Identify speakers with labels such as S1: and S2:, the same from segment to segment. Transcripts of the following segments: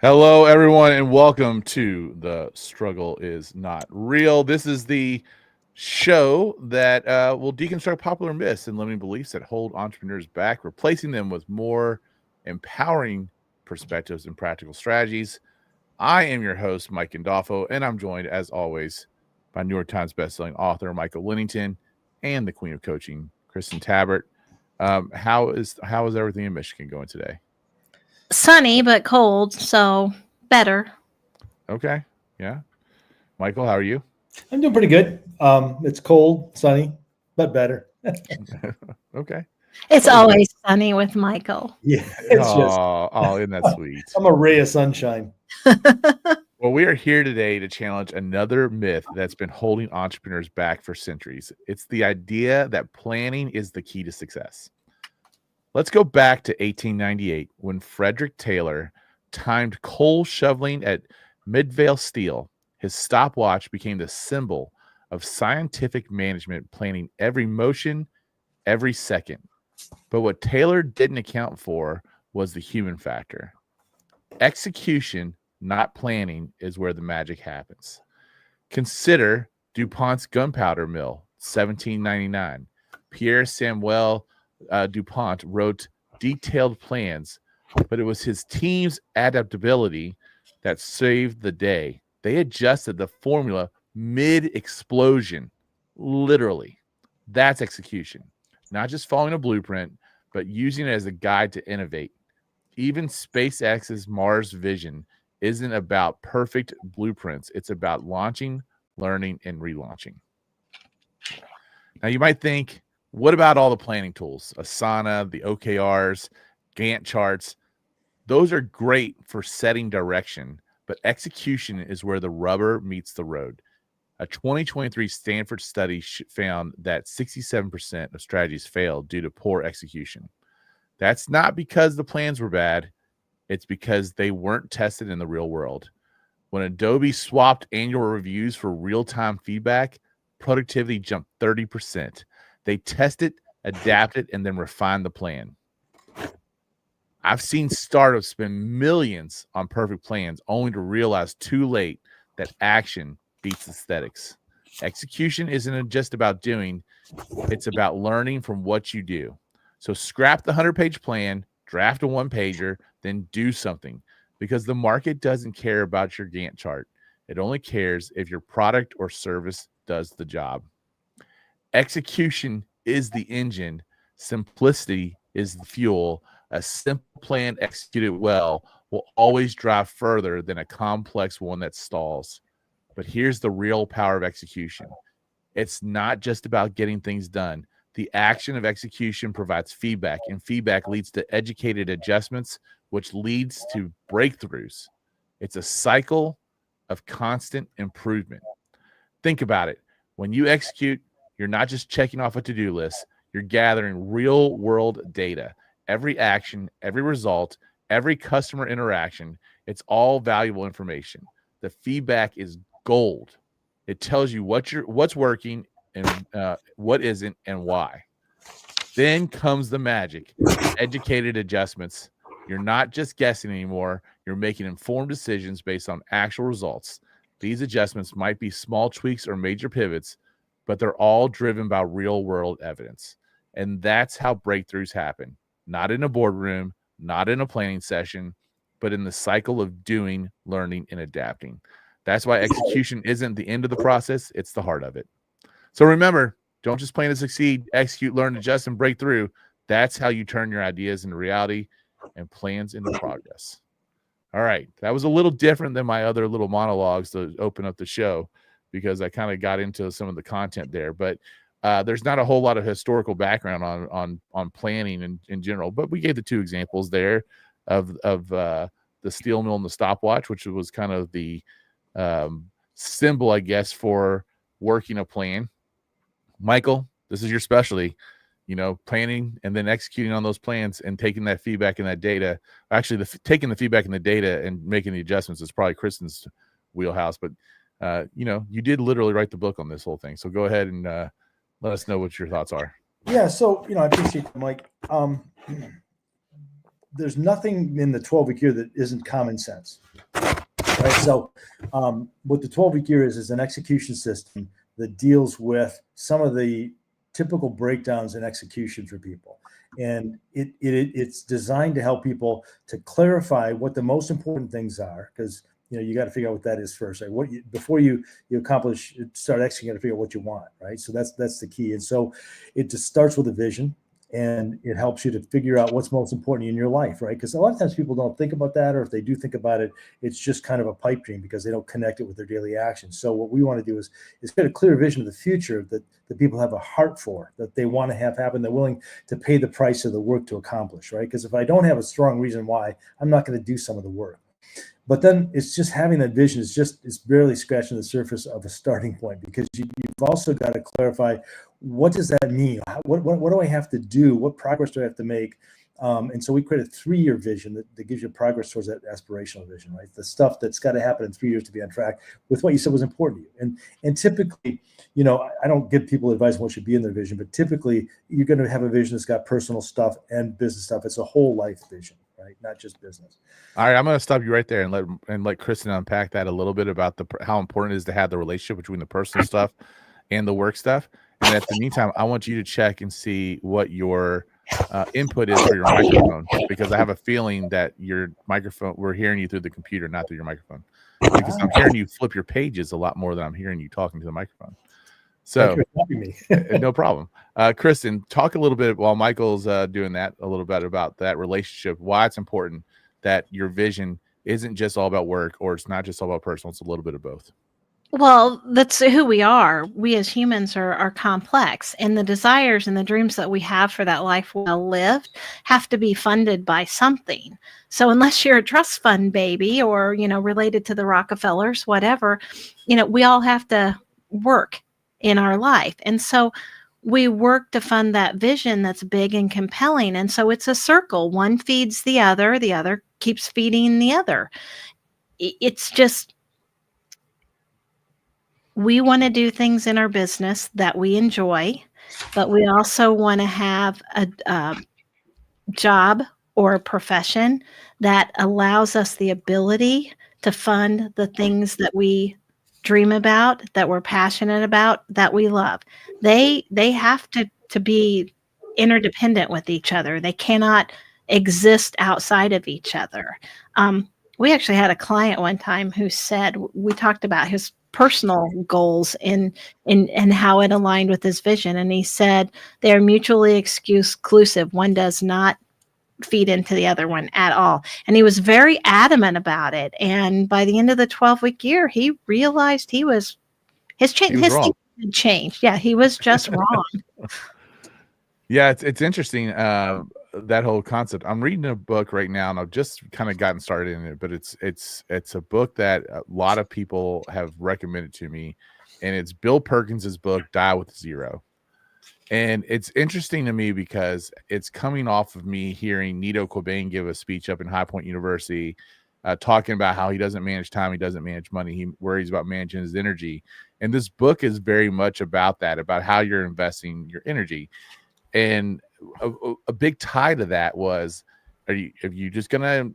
S1: Hello, everyone, and welcome to The Struggle is Not Real. This is the show that will deconstruct popular myths and limiting beliefs that hold entrepreneurs back, replacing them with more empowering perspectives and practical strategies. I am your host, Mike Gandolfo, and I'm joined, as always, by New York Times bestselling author Michael Lennington and the Queen of Coaching, Kristin Tabbert. How is everything in Michigan going today?
S2: Sunny but cold, so better.
S1: Okay, yeah. Michael, how are you?
S3: I'm doing pretty good. It's cold, sunny, but better.
S1: Okay.
S2: It's always sunny with Michael.
S3: Yeah, it's just
S1: isn't that sweet?
S3: I'm a ray of sunshine.
S1: Well, we are here today to challenge another myth that's been holding entrepreneurs back for centuries. It's the idea that planning is the key to success. Let's go back to 1898 when Frederick Taylor timed coal shoveling at Midvale Steel. His stopwatch became the symbol of scientific management, planning every motion, every second. But what Taylor didn't account for was the human factor. Execution, not planning, is where the magic happens. Consider DuPont's gunpowder mill, 1799. Pierre Samuel DuPont wrote detailed plans, but it was his team's adaptability that saved the day. They adjusted the formula mid-explosion, literally. That's execution. Not just following a blueprint, but using it as a guide to innovate. Even SpaceX's Mars vision isn't about perfect blueprints. It's about launching, learning, and relaunching. Now, you might think, what about all the planning tools? Asana, the OKRs, Gantt charts. Those are great for setting direction, but execution is where the rubber meets the road. A 2023 Stanford study found that 67% of strategies failed due to poor execution. That's not because the plans were bad. It's because they weren't tested in the real world. When Adobe swapped annual reviews for real-time feedback, productivity jumped 30%. They tested, adapted, and then refined the plan. I've seen startups spend millions on perfect plans only to realize too late that action beats aesthetics. Execution isn't just about doing, it's about learning from what you do. So scrap the 100-page plan, draft a one-pager, then do something, because the market doesn't care about your Gantt chart. It only cares if your product or service does the job. Execution is the engine. Simplicity is the fuel. A simple plan executed well will always drive further than a complex one that stalls. But here's the real power of execution. It's not just about getting things done. The action of execution provides feedback, and feedback leads to educated adjustments, which leads to breakthroughs. It's a cycle of constant improvement. Think about it. When you execute, you're not just checking off a to-do list. You're gathering real-world data. Every action, every result, every customer interaction, it's all valuable information. The feedback is gold. It tells you what's working and what isn't and why. Then comes the magic, educated adjustments. You're not just guessing anymore. You're making informed decisions based on actual results. These adjustments might be small tweaks or major pivots, but they're all driven by real-world evidence. And that's how breakthroughs happen. Not in a boardroom, not in a planning session, but in the cycle of doing, learning, and adapting. That's why execution isn't the end of the process. It's the heart of it. So remember, don't just plan to succeed, execute, learn, adjust, and break through. That's how you turn your ideas into reality and plans into progress. All right. That was a little different than my other little monologues to open up the show, because I kind of got into some of the content there. But there's not a whole lot of historical background on planning in general. But we gave the two examples there of the steel mill and the stopwatch, which was kind of the symbol, I guess, for working a plan. Michael, this is your specialty, planning and then executing on those plans and taking that feedback and that data. Actually, taking the feedback and the data and making the adjustments is probably Kristin's wheelhouse. But, you did literally write the book on this whole thing. So go ahead and let us know what your thoughts are.
S3: Yeah, so I appreciate that, Mike. there's nothing in the 12-week year that isn't common sense. Right. So what the 12-week year is an execution system that deals with some of the typical breakdowns in execution for people. And it's designed to help people to clarify what the most important things are, because you got to figure out what that is first. Right? Before you accomplish, start executing, you got to figure out what you want, right? So that's the key. And so it just starts with a vision, and it helps you to figure out what's most important in your life, right? Because a lot of times people don't think about that, or if they do think about it, it's just kind of a pipe dream because they don't connect it with their daily actions. So what we want to do is get a clear vision of the future that people have a heart for, that they want to have happen. They're willing to pay the price of the work to accomplish, right? Because if I don't have a strong reason why, I'm not going to do some of the work. But then it's just having that vision it's barely scratching the surface of a starting point, because you've also got to clarify, what does that mean? What do I have to do? What progress do I have to make? And so we create a 3-year vision that gives you progress towards that aspirational vision, right? The stuff that's got to happen in 3 years to be on track with what you said was important to you. And typically, I don't give people advice on what should be in their vision, but typically you're going to have a vision that's got personal stuff and business stuff. It's a whole life vision, right? Not just business.
S1: All right, I'm going to stop you right there and let Kristin unpack that a little bit about how important it is to have the relationship between the personal stuff and the work stuff. And at the meantime, I want you to check and see what your input is for your microphone, because I have a feeling that your microphone, we're hearing you through the computer, not through your microphone, because I'm hearing you flip your pages a lot more than I'm hearing you talking to the microphone. So no problem. Kristin, talk a little bit while Michael's doing that, a little bit about that relationship, why it's important that your vision isn't just all about work, or it's not just all about personal. It's a little bit of both.
S2: Well, that's who we are. We as humans are complex, and the desires and the dreams that we have for that life well lived have to be funded by something. So unless you're a trust fund baby or, related to the Rockefellers, whatever, we all have to work in our life. And so we work to fund that vision that's big and compelling. And so it's a circle. One feeds the other keeps feeding the other. It's just, we want to do things in our business that we enjoy, but we also want to have a job or a profession that allows us the ability to fund the things that we dream about, that we're passionate about, that we love. They have to be interdependent with each other. They cannot exist outside of each other. We actually had a client one time who said, we talked about his personal goals and how it aligned with his vision. And he said they're mutually exclusive. One does not feed into the other one at all. And he was very adamant about it. And by the end of the 12-week year, he realized his thinking had changed. Yeah, he was just wrong.
S1: Yeah, it's interesting, that whole concept. I'm reading a book right now, and I've just kind of gotten started in it, but it's a book that a lot of people have recommended to me, and it's Bill Perkins's book, Die with Zero. And it's interesting to me because it's coming off of me hearing Nito Cobain give a speech up in High Point University, talking about how he doesn't manage time, he doesn't manage money, he worries about managing his energy. And this book is very much about that, about how you're investing your energy. And a big tie to that was, are you just gonna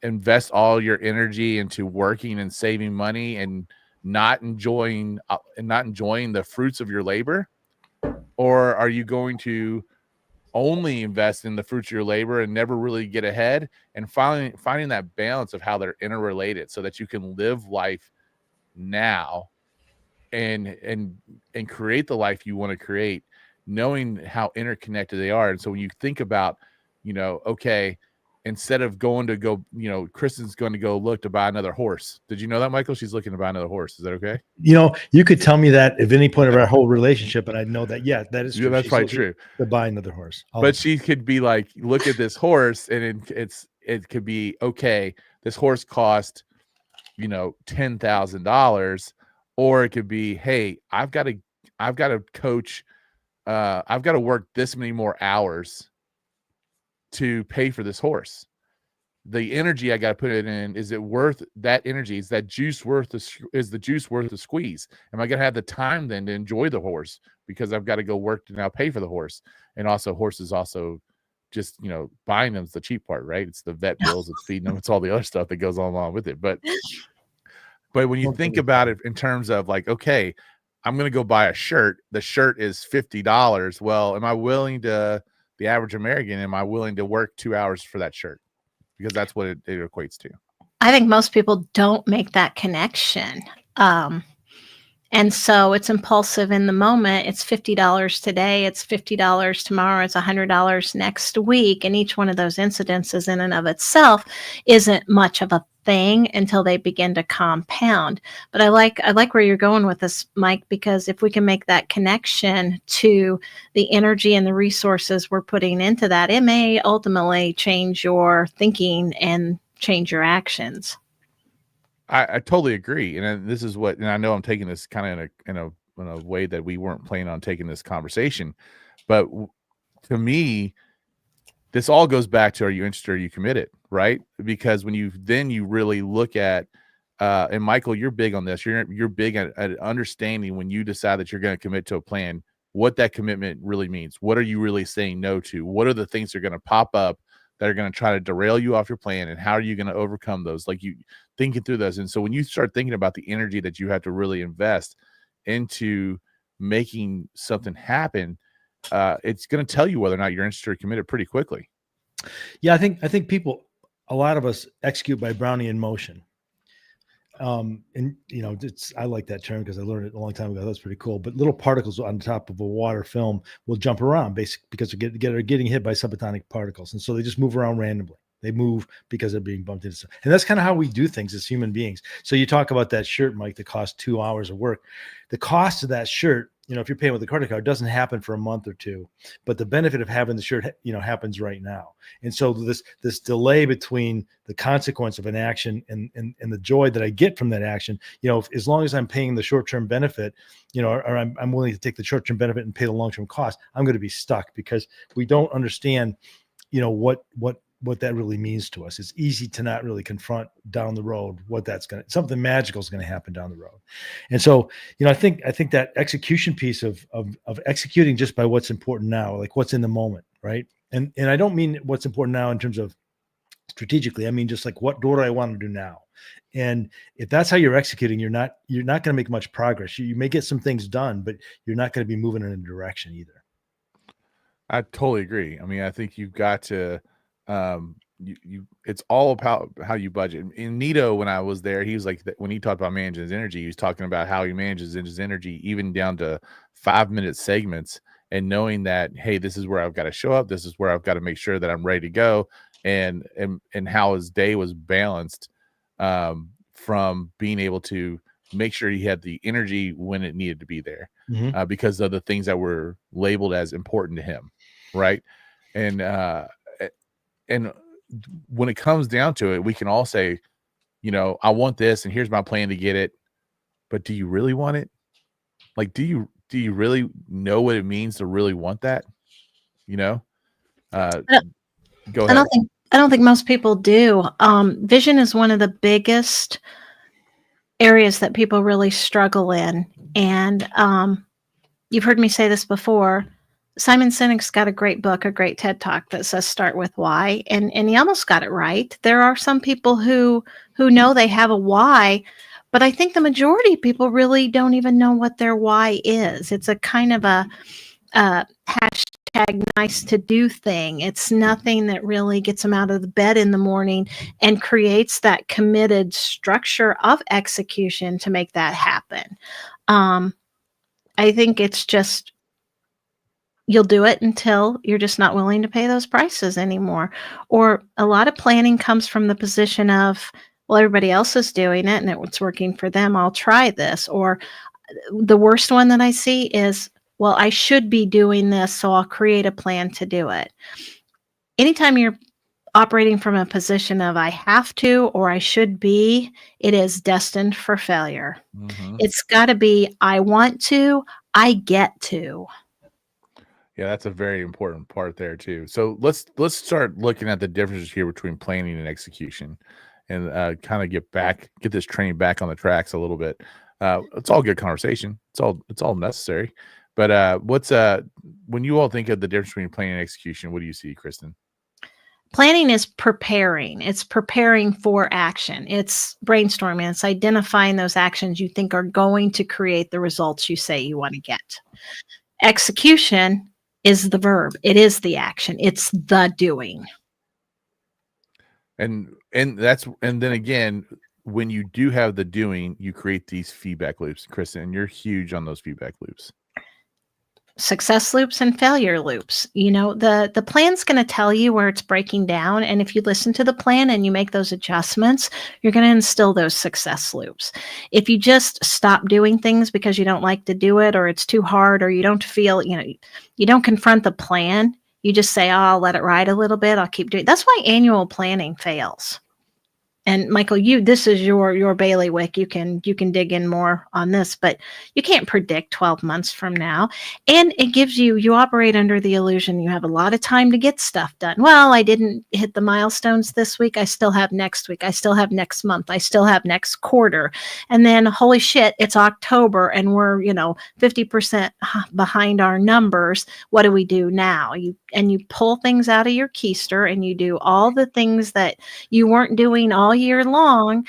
S1: invest all your energy into working and saving money and not enjoying the fruits of your labor? Or are you going to only invest in the fruits of your labor and never really get ahead, and finding that balance of how they're interrelated so that you can live life now and create the life you want to create, knowing how interconnected they are. And so when you think about, okay, instead of Kristin's going to go look to buy another horse. Did you know that, Michael? She's looking to buy another horse. Is that okay?
S3: You could tell me that at any point of our whole relationship, and I'd know that, yeah, that is true.
S1: That's probably true.
S3: To buy another horse.
S1: But she could be like, look at this horse, and it could be, okay, this horse cost, $10,000, or it could be, hey, I've got to coach, I've got to work this many more hours to pay for this horse. The energy I got to put it in, is it worth that energy? Is that juice is the juice worth the squeeze? Am I going to have the time then to enjoy the horse, because I've got to go work to now pay for the horse? And also, horses also just, buying them is the cheap part, right? It's the vet bills, it's feeding them, it's all the other stuff that goes along with it. But when you think about it in terms of like, okay, I'm going to go buy a shirt. The shirt is $50. Well, the average American, am I willing to work 2 hours for that shirt? Because that's what it equates to.
S2: I think most people don't make that connection. And so it's impulsive in the moment. It's $50 today. It's $50 tomorrow. It's $100 next week. And each one of those incidences in and of itself isn't much of a thing until they begin to compound. But I like where you're going with this, Mike, because if we can make that connection to the energy and the resources we're putting into that, it may ultimately change your thinking and change your actions.
S1: I totally agree, and this is and I know I'm taking this kind of in a way that we weren't planning on taking this conversation, but to me, this all goes back to, are you interested, are you committed, right? Because when you really look at, and Michael, you're big on this. You're big at understanding when you decide that you're going to commit to a plan, what that commitment really means. What are you really saying no to? What are the things that are going to pop up that are going to try to derail you off your plan, and how are you going to overcome those? Like, you thinking through those. And so when you start thinking about the energy that you have to really invest into making something happen, it's going to tell you whether or not you're interested or committed pretty quickly.
S3: Yeah, I think people, a lot of us execute by Brownian motion. And I like that term because I learned it a long time ago. That's pretty cool. But little particles on top of a water film will jump around basically because they're getting hit by subatomic particles, and so they just move around randomly. They move because they're being bumped into. And that's kind of how we do things as human beings. So you talk about that shirt, Mike, that costs 2 hours of work. The cost of that shirt, if you're paying with a credit card, doesn't happen for a month or two, but the benefit of having the shirt, happens right now. And so this delay between the consequence of an action and the joy that I get from that action, as long as I'm paying the short-term benefit, or I'm willing to take the short-term benefit and pay the long-term cost, I'm going to be stuck because we don't understand, what that really means to us. It's easy to not really confront down the road what something magical is going to happen down the road. And so, I think that execution piece of executing just by what's important now, like what's in the moment, right? And I don't mean what's important now in terms of strategically. I mean just like, what do I want to do now? And if that's how you're executing, you're not going to make much progress. You may get some things done, but you're not going to be moving in a direction either.
S1: I totally agree. I mean, I think you've got to it's all about how you budget. In Nito, when I was there, he was like, when he talked about managing his energy, he was talking about how he manages his energy even down to 5-minute segments, and knowing that, hey, this is where I've got to show up, this is where I've got to make sure that I'm ready to go, and how his day was balanced from being able to make sure he had the energy when it needed to be there, because of the things that were labeled as important to him, right? And when it comes down to it, we can all say, I want this, and here's my plan to get it. But do you really want it? Like, do you really know what it means to really want that? Go ahead.
S2: I don't think most people do. Vision is one of the biggest areas that people really struggle in. And you've heard me say this before. Simon Sinek's got a great book, a great TED Talk that says start with why. And he almost got it right. There are some people who know they have a why, but I think the majority of people really don't even know what their why is. It's a kind of a hashtag nice to do thing. It's nothing that really gets them out of the bed in the morning and creates that committed structure of execution to make that happen. I think it's just, you'll do it until you're just not willing to pay those prices anymore. Or a lot of planning comes from the position of, well, everybody else is doing it and it's working for them, I'll try this. Or the worst one that I see is, well, I should be doing this, so I'll create a plan to do it. Anytime you're operating from a position of I have to or I should be, it is destined for failure. It's got to be I want to, I get to.
S1: Yeah, that's a very important part there too. So let's start looking at the differences here between planning and execution, and kind of get this train back on the tracks a little bit. It's all good conversation. It's all necessary. But what's when you all think of the difference between planning and execution, what do you see, Kristin?
S2: Planning is preparing. It's preparing for action. It's brainstorming. It's identifying those actions you think are going to create the results you say you want to get. Execution is the verb. It is the action. It's the doing.
S1: And then again, when you do have the doing, you create these feedback loops, Kristin, and you're huge on those feedback loops.
S2: Success loops and failure loops. The plan's going to tell you where it's breaking down. And if you listen to the plan and you make those adjustments, you're going to instill those success loops. If you just stop doing things because you don't like to do it, or it's too hard, or you don't feel, you don't confront the plan, you just say, oh, I'll let it ride a little bit. I'll keep doing it. That's why annual planning fails. And Michael, this is your bailiwick. You can dig in more on this, but you can't predict 12 months from now. And it gives you operate under the illusion you have a lot of time to get stuff done. Well, I didn't hit the milestones this week. I still have next week. I still have next month. I still have next quarter. And then holy shit, it's October and we're, 50% behind our numbers. What do we do now? You pull things out of your keister and you do all the things that you weren't doing all year long,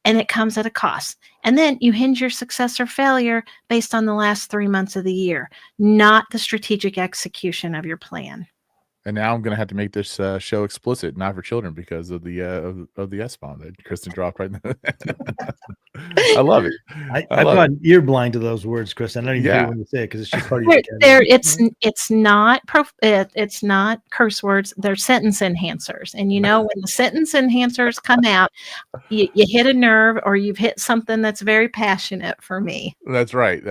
S2: and it comes at a cost. And then you hinge your success or failure based on the last 3 months of the year, not the strategic execution of your plan.
S1: And now I'm going to have to make this show explicit, not for children, because of the S-bomb that Kristin dropped right now. I love it.
S3: I've gotten ear blind to those words, Kristin. I don't even hear when you say it because it's just part of your
S2: vocabulary. It's not curse words. They're sentence enhancers. And when the sentence enhancers come out, you hit a nerve or you've hit something that's very passionate for me.
S1: That's right.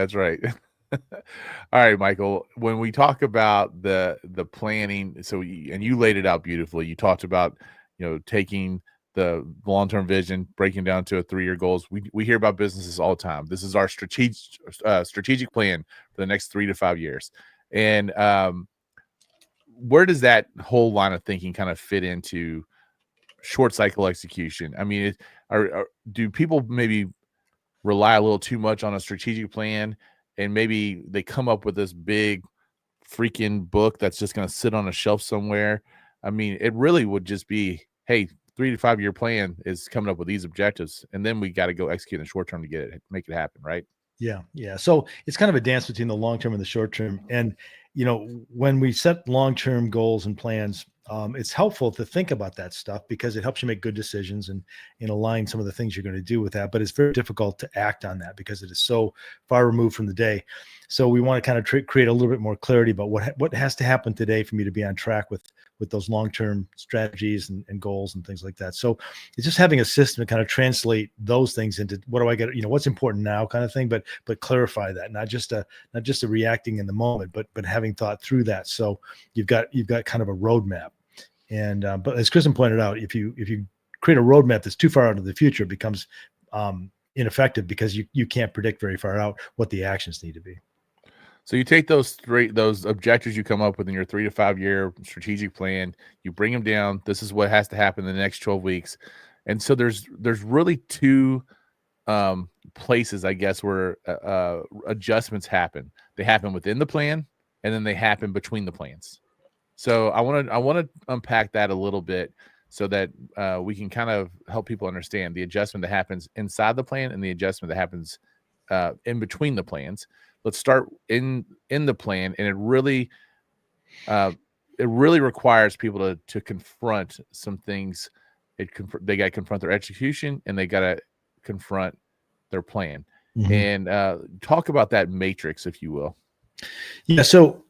S1: All right, Michael, when we talk about the planning, and you laid it out beautifully. You talked about, taking the long-term vision, breaking down to 3-year goals. We hear about businesses all the time. This is our strategic plan for the next 3 to 5 years. And where does that whole line of thinking kind of fit into short cycle execution? I mean, do people maybe rely a little too much on a strategic plan? And maybe they come up with this big freaking book that's just going to sit on a shelf somewhere. I mean, it really would just be, hey, 3 to 5 year plan is coming up with these objectives. And then we got to go execute in the short term to make it happen. Right.
S3: Yeah. So it's kind of a dance between the long term and the short term. And, when we set long-term goals and plans, it's helpful to think about that stuff because it helps you make good decisions and align some of the things you're going to do with that. But it's very difficult to act on that because it is so far removed from the day. So we want to kind of create a little bit more clarity about what has to happen today for me to be on track with those long-term strategies and goals and things like that. So it's just having a system to kind of translate those things into what do I get, what's important now kind of thing, but clarify that, not just a reacting in the moment, but having thought through that. So you've got kind of a roadmap. And but as Kristin pointed out, if you create a roadmap that's too far out into the future, it becomes ineffective because you can't predict very far out what the actions need to be.
S1: So you take those objectives you come up with in your 3 to 5 year strategic plan, you bring them down. This is what has to happen in the next 12 weeks. And so there's really two places, I guess, where adjustments happen. They happen within the plan, and then they happen between the plans. So I want to unpack that a little bit so that we can kind of help people understand the adjustment that happens inside the plan and the adjustment that happens in between the plans. Let's start in the plan, and it really requires people to confront some things. They got to confront their execution, and they got to confront their plan. Mm-hmm. And talk about that matrix, if you will.
S3: Yeah. So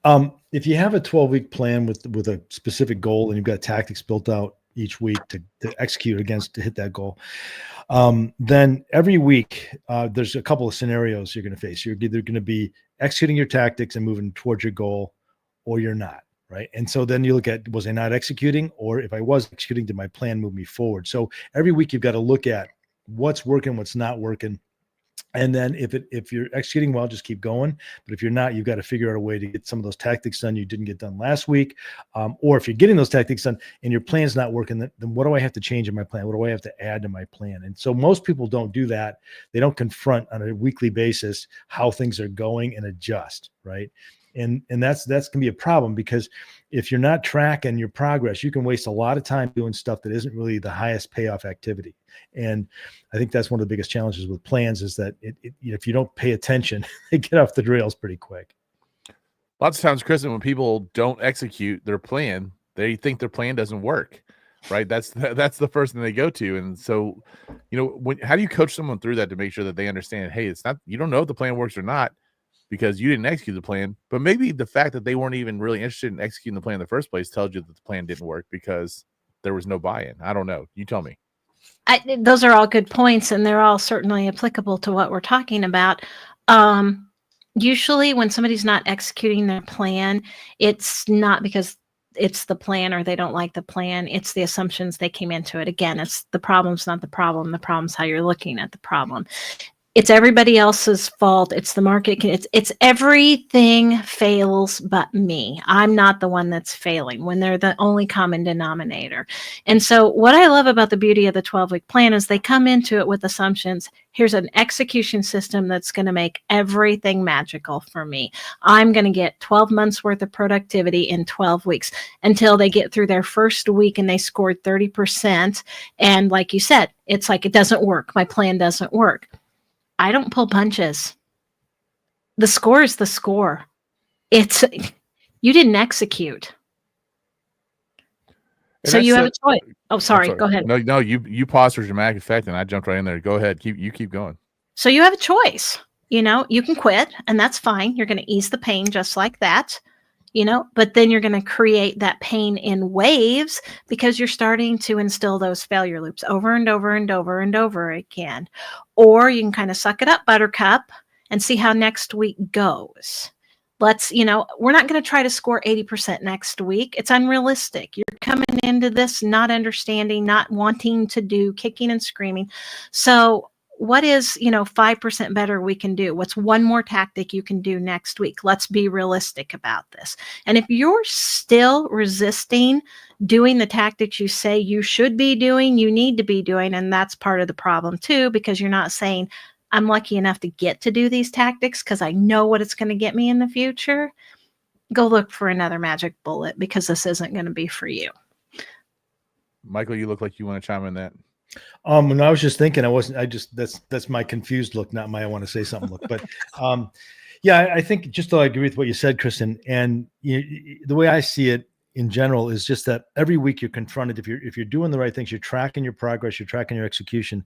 S3: if you have a 12-week plan with a specific goal and you've got tactics built out each week to execute against to hit that goal, then every week there's a couple of scenarios you're going to face. You're either going to be executing your tactics and moving towards your goal, or you're not. Right. And so then you look at, was I not executing? Or if I was executing, did my plan move me forward? So every week you've got to look at what's working, what's not working. And then if you're executing well, just keep going. But if you're not, you've got to figure out a way to get some of those tactics done you didn't get done last week. Or if you're getting those tactics done and your plan's not working, then what do I have to change in my plan? What do I have to add to my plan? And so most people don't do that. They don't confront on a weekly basis how things are going and adjust, right? And that's can be a problem, because if you're not tracking your progress, you can waste a lot of time doing stuff that isn't really the highest payoff activity. And I think that's one of the biggest challenges with plans, is that if you don't pay attention, they get off the rails pretty quick.
S1: Lots of times, Kristin, when people don't execute their plan, they think their plan doesn't work, right? That's the first thing they go to. And so, how do you coach someone through that to make sure that they understand, hey, it's not, you don't know if the plan works or not because you didn't execute the plan, but maybe the fact that they weren't even really interested in executing the plan in the first place tells you that the plan didn't work because there was no buy-in. I don't know. You tell me.
S2: Those are all good points, and they're all certainly applicable to what we're talking about. Usually when somebody's not executing their plan, it's not because it's the plan or they don't like the plan. It's the assumptions they came into it. Again, it's the problem's not the problem. The problem's how you're looking at the problem. It's everybody else's fault. It's the market. It's everything fails but me. I'm not the one that's failing when they're the only common denominator. And so what I love about the beauty of the 12-week plan is they come into it with assumptions. Here's an execution system that's going to make everything magical for me. I'm going to get 12 months worth of productivity in 12 weeks until they get through their first week and they scored 30%. And like you said, it's like, it doesn't work. My plan doesn't work. I don't pull punches. The score is the score. It's you didn't execute.
S1: And
S2: so you have a choice. Oh, sorry. Go ahead.
S1: No, you paused for dramatic effect and I jumped right in there. Go ahead. Keep going.
S2: So you have a choice. You can quit and that's fine. You're going to ease the pain just like that. But then you're going to create that pain in waves because you're starting to instill those failure loops over and over and over and over again. Or you can kind of suck it up, buttercup, and see how next week goes. We're not going to try to score 80% next week. It's unrealistic. You're coming into this not understanding, not wanting to do, kicking and screaming. So what is, 5% better we can do? What's one more tactic you can do next week? Let's be realistic about this. And if you're still resisting doing the tactics you say you should be doing, you need to be doing, and that's part of the problem too, because you're not saying, I'm lucky enough to get to do these tactics because I know what it's going to get me in the future. Go look for another magic bullet because this isn't going to be for you.
S1: Michael, you look like you want to chime in that.
S3: When I was just thinking, that's my confused look, not my I want to say something look. But yeah, I think just though I agree with what you said, Kristin, and the way I see it in general is just that every week you're confronted, if you're doing the right things, you're tracking your progress, you're tracking your execution.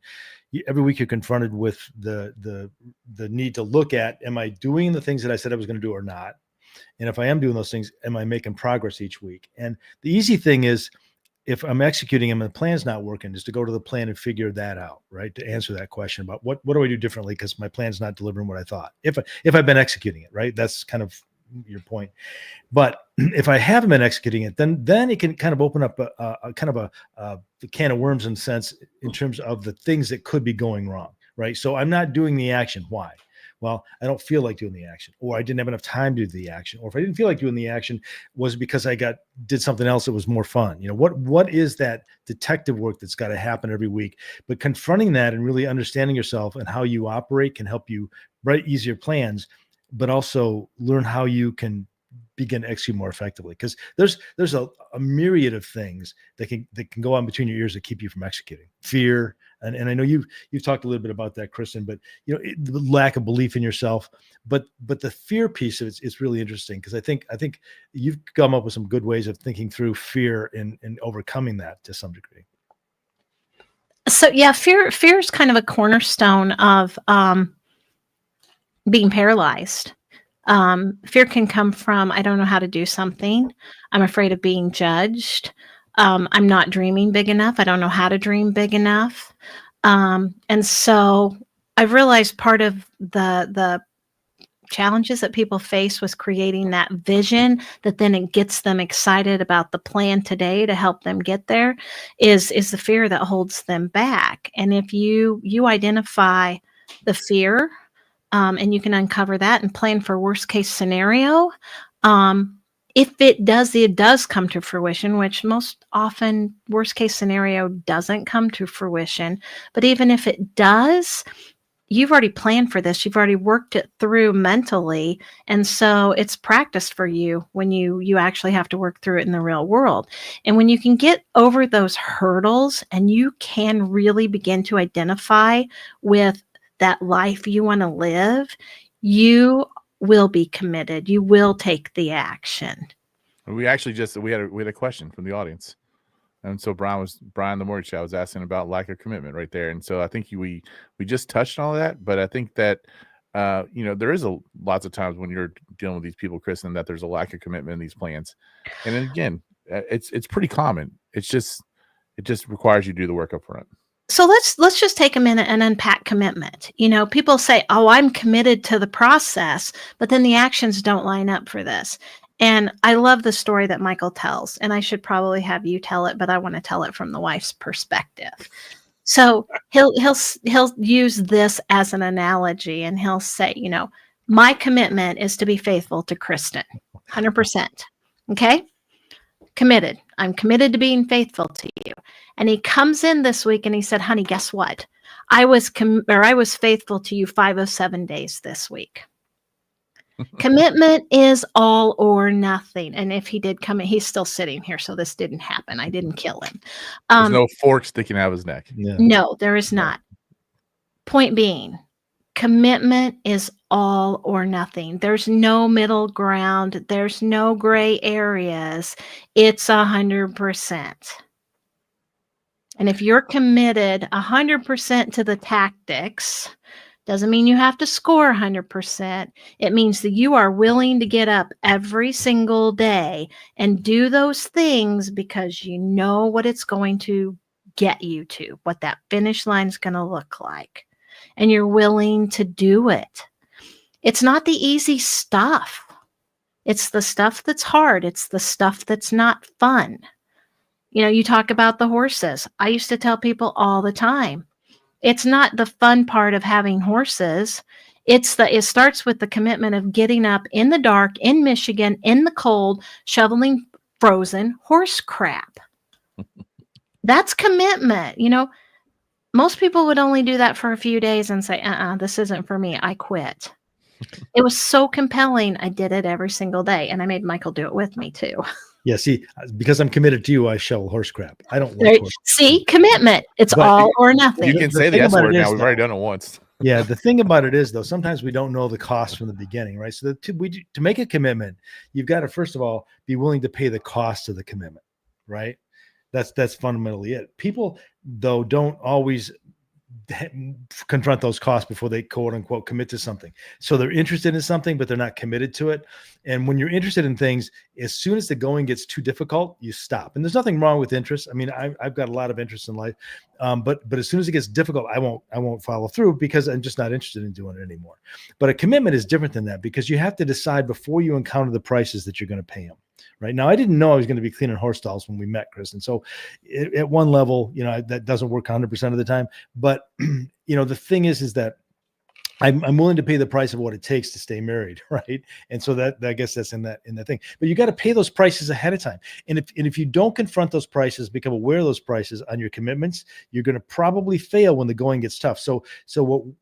S3: Every week you're confronted with the need to look at, am I doing the things that I said I was going to do or not? And if I am doing those things, am I making progress each week? And the easy thing is, if I'm executing them and the plan's not working, is to go to the plan and figure that out, right? To answer that question about what do I do differently because my plan's not delivering what I thought. If I've been executing it, right? That's kind of your point. But if I haven't been executing it, then it can kind of open up a can of worms in a sense in terms of the things that could be going wrong, right? So I'm not doing the action. Why? Well, I don't feel like doing the action, or I didn't have enough time to do the action, or if I didn't feel like doing the action, was it because I did something else that was more fun? What is that detective work that's got to happen every week? But confronting that and really understanding yourself and how you operate can help you write easier plans, but also learn how you can begin to execute more effectively. Because there's a myriad of things that can go on between your ears that keep you from executing. Fear, and I know you've talked a little bit about that, Kristin, but the lack of belief in yourself, but the fear piece of it's really interesting because I think you've come up with some good ways of thinking through fear and overcoming that to some degree.
S2: So yeah, fear is kind of a cornerstone of being paralyzed. Fear can come from, I don't know how to do something. I'm afraid of being judged. I'm not dreaming big enough. I don't know how to dream big enough. And so I've realized part of the challenges that people face with creating that vision that then it gets them excited about the plan today to help them get there is the fear that holds them back. And if you identify the fear, and you can uncover that and plan for worst case scenario. If it does come to fruition, which most often worst case scenario doesn't come to fruition. But even if it does, you've already planned for this. You've already worked it through mentally. And so it's practice for you when you actually have to work through it in the real world. And when you can get over those hurdles and you can really begin to identify with that life you want to live, you will be committed. You will take the action.
S1: We actually we had a question from the audience. And so Brian the Mortgage Guy was asking about lack of commitment right there. And so I think we just touched on all that, but I think that there is lots of times when you're dealing with these people, Kristin, that there's a lack of commitment in these plans. And then again, it's pretty common. It just requires you to do the work up front.
S2: So let's just take a minute and unpack commitment. People say, "Oh, I'm committed to the process," but then the actions don't line up for this. And I love the story that Michael tells, and I should probably have you tell it, but I want to tell it from the wife's perspective. So he'll use this as an analogy, and he'll say, my commitment is to be faithful to Kristin, 100%. Okay, committed. I'm committed to being faithful to you. And he comes in this week and he said, "Honey, guess what? I was faithful to you 5 of 7 days this week." Commitment is all or nothing. And if he did come in, he's still sitting here. So this didn't happen. I didn't kill him.
S1: There's no fork sticking out of his neck.
S3: Yeah.
S2: No, there is not. Point being, commitment is all or nothing. There's no middle ground. There's no gray areas. It's 100%. And if you're committed 100% to the tactics, doesn't mean you have to score 100%. It means that you are willing to get up every single day and do those things because you know what it's going to get you to, what that finish line is going to look like. And you're willing to do it. It's not the easy stuff. It's the stuff that's hard. It's the stuff that's not fun. You talk about the horses. I used to tell people all the time, it's not the fun part of having horses. It starts with the commitment of getting up in the dark in Michigan, in the cold, shoveling frozen horse crap. That's commitment. Most people would only do that for a few days and say, this isn't for me. I quit. It was so compelling. I did it every single day. And I made Michael do it with me too.
S3: Yeah, see, because I'm committed to you, I shovel horse crap. I don't like horse.
S2: See, commitment. It's all or nothing.
S1: You can say the S word now. We've already done it once.
S3: Yeah, the thing about it is, though, sometimes we don't know the cost from the beginning, right? So to make a commitment, you've got to, first of all, be willing to pay the cost of the commitment, right? That's fundamentally it. People, though, don't always confront those costs before they quote unquote commit to something. So they're interested in something, but they're not committed to it. And when you're interested in things, as soon as the going gets too difficult, you stop. And there's nothing wrong with interest. I mean, I've got a lot of interest in life, but as soon as it gets difficult, I won't follow through because I'm just not interested in doing it anymore. But a commitment is different than that because you have to decide before you encounter the prices that you're going to pay them. Right now, I didn't know I was going to be cleaning horse stalls when we met, Kristin. So at one level, that doesn't work 100% of the time. But, the thing is that I'm willing to pay the price of what it takes to stay married. Right. And so that I guess that's in that thing. But you got to pay those prices ahead of time. And if you don't confront those prices, become aware of those prices on your commitments, you're going to probably fail when the going gets tough. So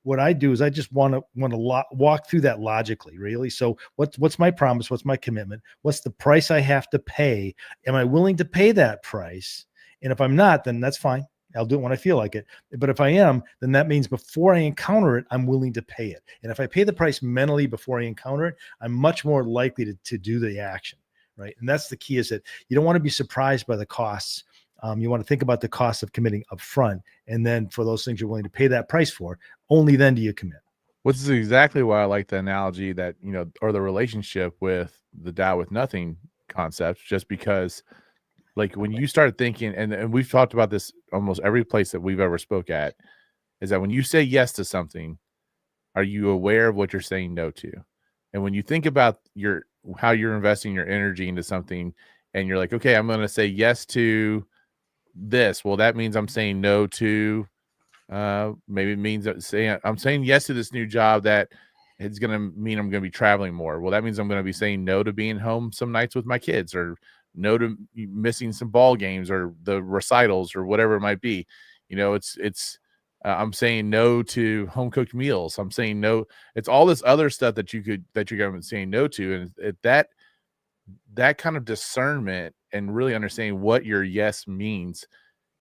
S3: what I do is I just want to walk through that logically, really. So what's my promise? What's my commitment? What's the price I have to pay? Am I willing to pay that price? And if I'm not, then that's fine. I'll do it when I feel like it. But if I am, then that means before I encounter it, I'm willing to pay it. And if I pay the price mentally before I encounter it, I'm much more likely to do the action, right? And that's the key, is that you don't want to be surprised by the costs. You want to think about the cost of committing up front. And then for those things you're willing to pay that price for, only then do you commit.
S1: Which is exactly why I like the analogy that, or the relationship with the Tao with nothing concept, just because like when you start thinking, and we've talked about this almost every place that we've ever spoke at, is that when you say yes to something, are you aware of what you're saying no to? And when you think about how you're investing your energy into something, and you're like, okay, I'm going to say yes to this. Well, that means I'm saying no to, maybe it means I'm saying yes to this new job that it's going to mean I'm going to be traveling more. Well, that means I'm going to be saying no to being home some nights with my kids, or no to missing some ball games or the recitals or whatever it might be. It's I'm saying no to home cooked meals. I'm saying no. It's all this other stuff that your government's saying no to, and that kind of discernment and really understanding what your yes means.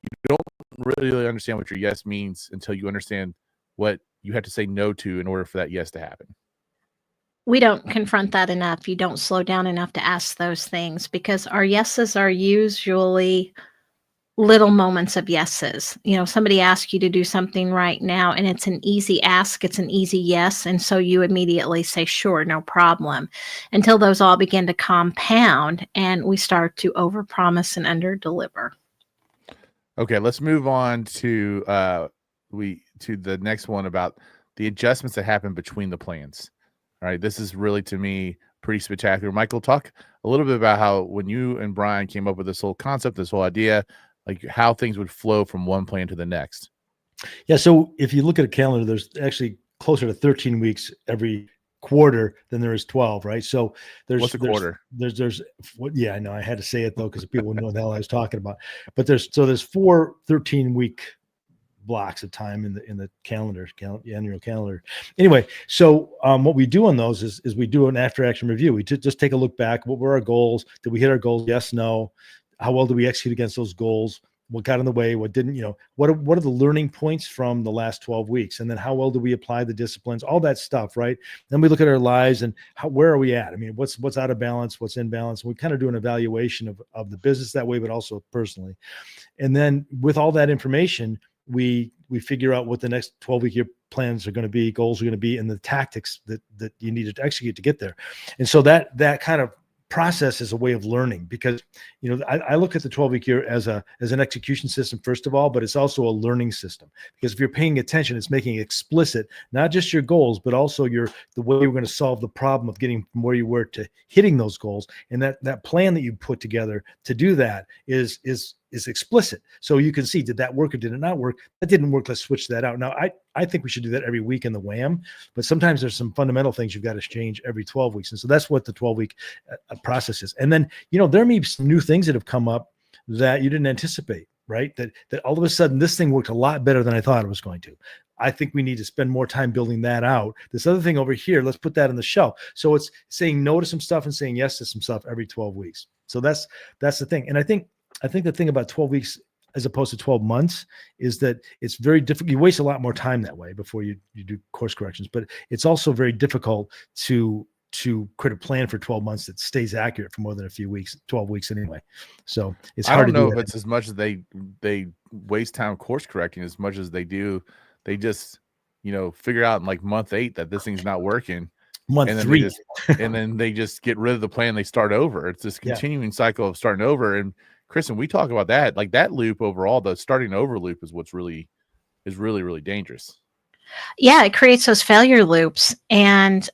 S1: You don't really understand what your yes means until you understand what you have to say no to in order for that yes to happen.
S2: We don't confront that enough. You don't slow down enough to ask those things, because our yeses are usually little moments of yeses. Somebody asks you to do something right now and it's an easy ask, it's an easy yes. And so you immediately say, sure, no problem, until those all begin to compound and we start to overpromise and underdeliver.
S1: Okay, let's move on to the next one about the adjustments that happen between the plans. All right, this is really, to me, pretty spectacular. Michael, talk a little bit about how when you and Brian came up with this whole concept, this whole idea, like how things would flow from one plan to the next.
S3: Yeah, so if you look at a calendar, there's actually closer to 13 weeks every quarter than there is 12, right? So
S1: what's a quarter?
S3: Yeah, I know. I had to say it though, because people wouldn't know what the hell I was talking about. But there's 4 13-week blocks of time in the annual calendar. Anyway, so what we do on those is we do an after action review. We just take a look back. What were our goals? Did we hit our goals? Yes, no. How well do we execute against those goals? What got in the way? What didn't? What are the learning points from the last 12 weeks? And then how well do we apply the disciplines? All that stuff, right? Then we look at our lives and where are we at? I mean, what's out of balance? What's in balance? We kind of do an evaluation of the business that way, but also personally. And then with all that information, we figure out what the next 12-week year plans are going to be, goals are going to be, and the tactics that you need to execute to get there. And so that kind of process is a way of learning, because I look at the 12-week year as an execution system first of all, but it's also a learning system, because if you're paying attention, it's making explicit not just your goals, but also the way you're going to solve the problem of getting from where you were to hitting those goals. And that plan that you put together to do that is explicit, so you can see, did that work or did it not work? That didn't work, let's switch that out. Now I think we should do that every week in the WHAM, but sometimes there's some fundamental things you've got to change every 12 weeks. And so that's what the 12-week process is. And then there may be some new things that have come up that you didn't anticipate, right? That all of a sudden this thing worked a lot better than I thought it was going to. I think we need to spend more time building that out. This other thing over here, let's put that on the shelf. So it's saying no to some stuff and saying yes to some stuff every 12 weeks. So that's the thing. And I think the thing about 12 weeks as opposed to 12 months is that it's very difficult. You waste a lot more time that way before you do course corrections, but it's also very difficult to create a plan for 12 months that stays accurate for more than a few weeks, 12 weeks anyway. So it's hard to do. I don't know
S1: if it's as much as they waste time course correcting as much as they do. They just, figure out in like month 8 that this thing's not working.
S3: Month 3.
S1: And then they just get rid of the plan. They start over. It's this continuing cycle of starting over. And Kristin, we talk about that, like that loop overall, the starting over loop is what's really dangerous.
S2: Yeah, it creates those failure loops, and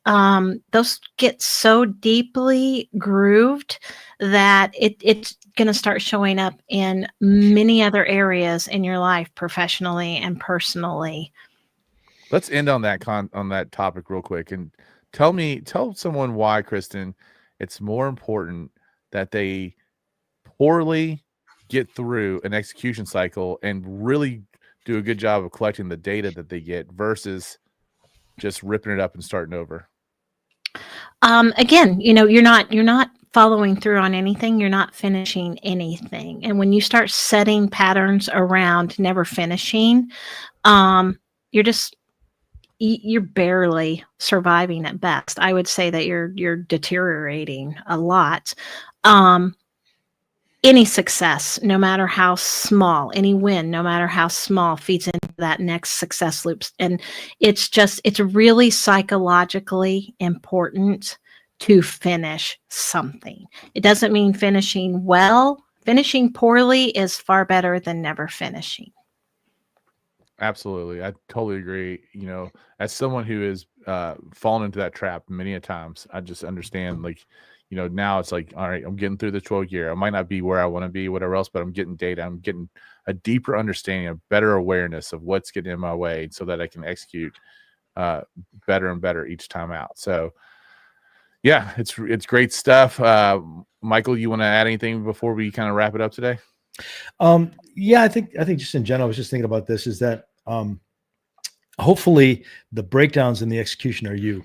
S2: those get so deeply grooved that it's going to start showing up in many other areas in your life, professionally and personally.
S1: Let's end on that topic real quick, and tell someone why, Kristin, it's more important that they poorly get through an execution cycle and really do a good job of collecting the data that they get versus just ripping it up and starting over.
S2: Again, you're not following through on anything. You're not finishing anything. And when you start setting patterns around never finishing, you're barely surviving at best. I would say that you're deteriorating a lot. Any success, no matter how small, any win, no matter how small, feeds into that next success loops. And it's really psychologically important to finish something. It doesn't mean finishing well. Finishing poorly is far better than never finishing.
S1: Absolutely. I totally agree. As someone who has fallen into that trap many a times, I just understand, now it's like, all right, I'm getting through the 12 year. I might not be where I want to be, whatever else, but I'm getting data. I'm getting a deeper understanding, a better awareness of what's getting in my way so that I can execute better and better each time out. So yeah, it's great stuff. Michael, you want to add anything before we kind of wrap it up today?
S3: Yeah, I think just in general, I was just thinking about this, is that hopefully the breakdowns in the execution are you,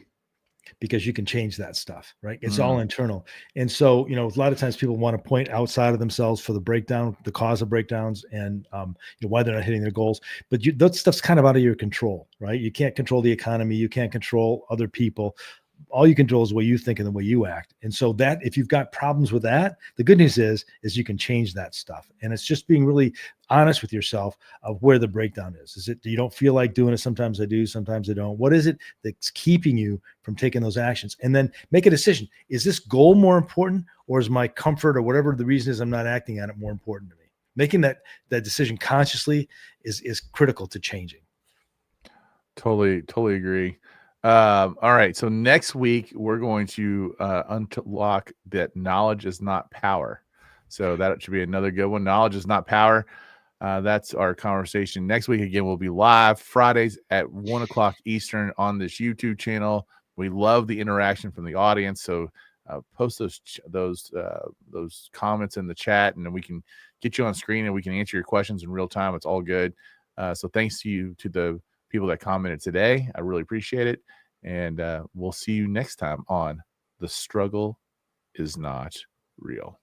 S3: because you can change that stuff, right? It's all internal. And so, a lot of times people want to point outside of themselves for the breakdown, the cause of breakdowns, and why they're not hitting their goals. But that stuff's kind of out of your control, right? You can't control the economy. You can't control other people. All you control is the way you think and the way you act. And so that if you've got problems with that, the good news is you can change that stuff. And it's just being really honest with yourself of where the breakdown is. Is it you don't feel like doing it? Sometimes I do, sometimes I don't. What is it that's keeping you from taking those actions? And then make a decision. Is this goal more important, or is my comfort or whatever the reason is I'm not acting on it more important to me? Making that decision consciously is critical to changing.
S1: Totally agree. All right. So next week we're going to unlock that knowledge is not power. So that should be another good one. Knowledge is not power. That's our conversation. Next week again, we'll be live Fridays at 1:00 Eastern on this YouTube channel. We love the interaction from the audience. So post those comments in the chat, and then we can get you on screen and we can answer your questions in real time. It's all good. So thanks to the people that commented today. I really appreciate it. And we'll see you next time on The Struggle is Not Real.